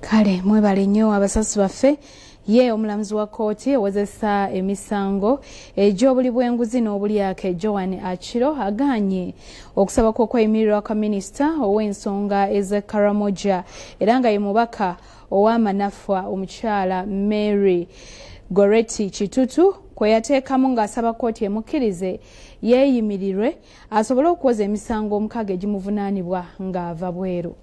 Kale mwebale nnyo abasasi baffe ye omulamuzi wa kooti owozesa emisango egy'obuli bw'enguzi n'obulyake Joan Achiro aganye okusaba kw'okweyimirira kwa minisita ow'ensonga ez'Ekaramoja era nga ye mubaka ow'amanafu omukyala Mary Goreti Kitutu kwe yateekamu ng'asaba kooti emukkirize yeeyimirirwe asobole okuwoza emisango omukaaga egimuvunaanibwa ng'ava bweru.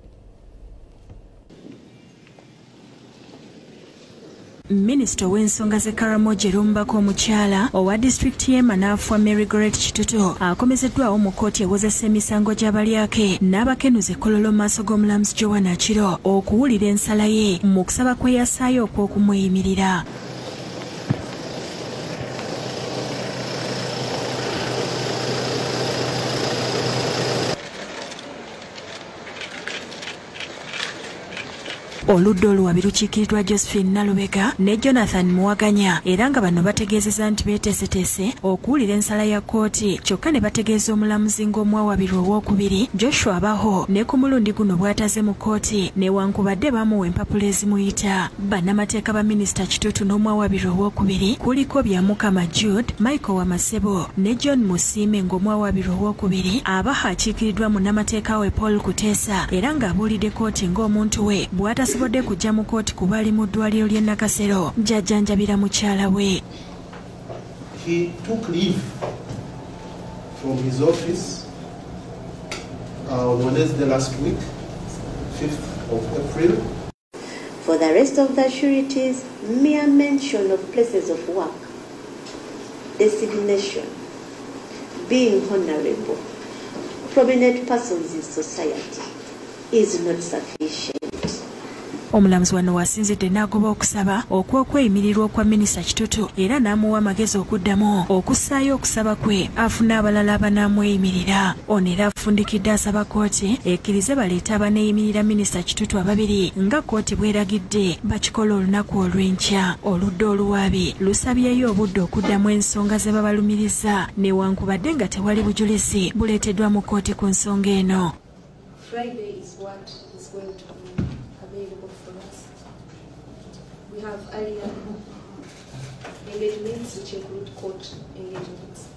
Minisita w'ensonga z'Ekaramoja Lumbako omukyala owa disitulikiti y'e Manafu Mary Goreti Kitutu akomezeddwawo mu kkooti ewozesa emisango gy'abalyake n'abakenuzi Kololo maaso g'omulamuzi Joan Achiro okuwulira ensala ye mu kusaba kwe yasaayo okw'okumweyimirira. Oludda oluwabi lukiikirirwa Josephine Nalubega ne Jonathan Muwaganya era nga bano bategeezeza nti beeteeseteese okuwulira ensala ya kkooti kyokka ne bategeeza omulamuzi ng'omwawabirwa ow'okubiri Joshua Abaho ne ku mulundi guno bw'ataze mu kkooti newankubadde bamuwa empapula ezimuyita. Bannamateeka ba minisita Kitutu n'omwawabirwa ow'okubiri kuliko Byamukama Jude, Michael Wamasebo ne John Musiime ng'omwawabirwa ow'okubiri Abaho akiikiriddwa munnamateeka we Paul Kuteesa era ng'abuulidde kkooti ng'omuntu we bw'atasobodde kujja mu kkooti kuba ali mu ddwaliro ly'e Nakasero gy'ajjanjabira mukyala we. He took leave from his office on Wednesday last week, 5th of April. For the rest of the sureties, mere mention of places of work, designation, being honorable, prominent persons in society is not sufficient. Omulamuzi wano wasinzidde n'agoba okusaba okw'okweyimirirwa kwa minisita Kitutu era n'amuwa amagezi okuddamu okussaayo okusaba kwe afune abalala abanamweyimirira. Ono era afundikidde asaba kkooti ekkirize baleete abaneeyimirira minisita Kitutu ababiri nga kkooti bw'eragidde bakikola olunaku olw'enkya. Oludda oluwaabi lusabyeyo obudde okuddamu ensonga ze babalumiriza newankubadde nga tewali bujulizi buleeteddwa mu kkooti ku nsonga eno. We have earlier engagements which include court engagements.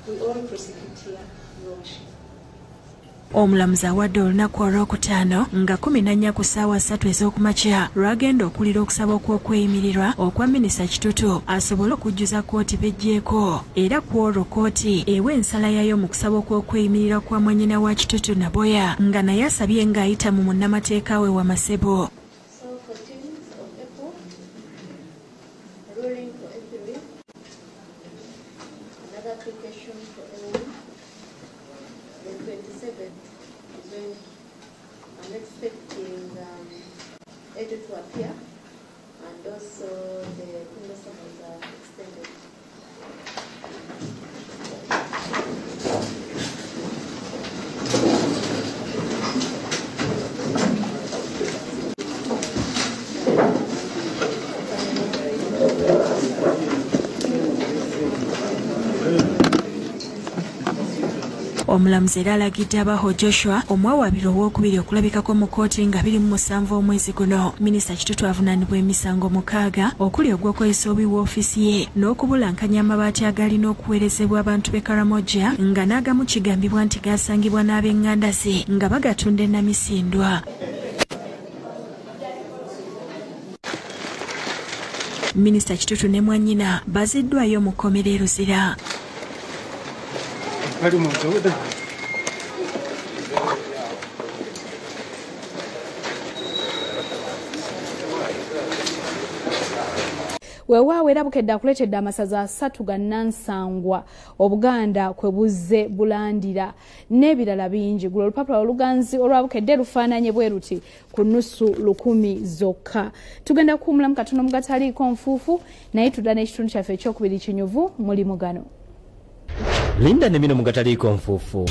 We all prosecute here, Your Worship. Omulamuzi awadde olunaku olwokutaano nga 14 ku ssaawa 3 ez'okumakya lwagenda okulira okusaba okw'okweyimirirwa okwa minisita Kitutu asobole okujjuza kkooti bejjeeko era ku olwo kkooti ewa ensala yayo mu kusaba okw'okweyimirirwa kwa mwannyina wa Kitutu Naboya nga naye asabye ng'ayita mu munnamateeka we Wamasebo. Application for Eby'okumweyimira. The 27th is when I'm expecting Edu to appear, and also the criminal summons are extended. Omulamuzi era alagidde Abaho Joshua omwawabirwa ow'okubiri okulabikako mu kkooti nga 27 omwezi guno. Minisita Kitutu avunaanibwa emisango 6 okuli ogw'okozesa obubi w'ofiisi ye n'okubulankanya amabaati agalina okuweerezebwa abantu b'e Karamoja nga n'agamu kigambibwa nti gaasangibwa n'ab'eŋŋanda ze nga bagatunda e Namisindwa. Minisita Kitutu ne mwannyina bazziddwaayo mu kkomera e Luzira. Weewaawo era Bukedde akuleetedde amasaza 3 ga Nansangwa Obuganda kwe buzze bulandira n'ebirala bingi. Gulo olupapula oluganzi olwa Bukedde lufaananye bwe ruti ku nnusu 100 zokka. Tugenda kuwumulamu katono mu gataliiko nfuufu naye tudda n'ekitundu kyaffe ekyokubiri kinyuvu mulimu gano. Linda ne mino mu gataliiko nfuufu.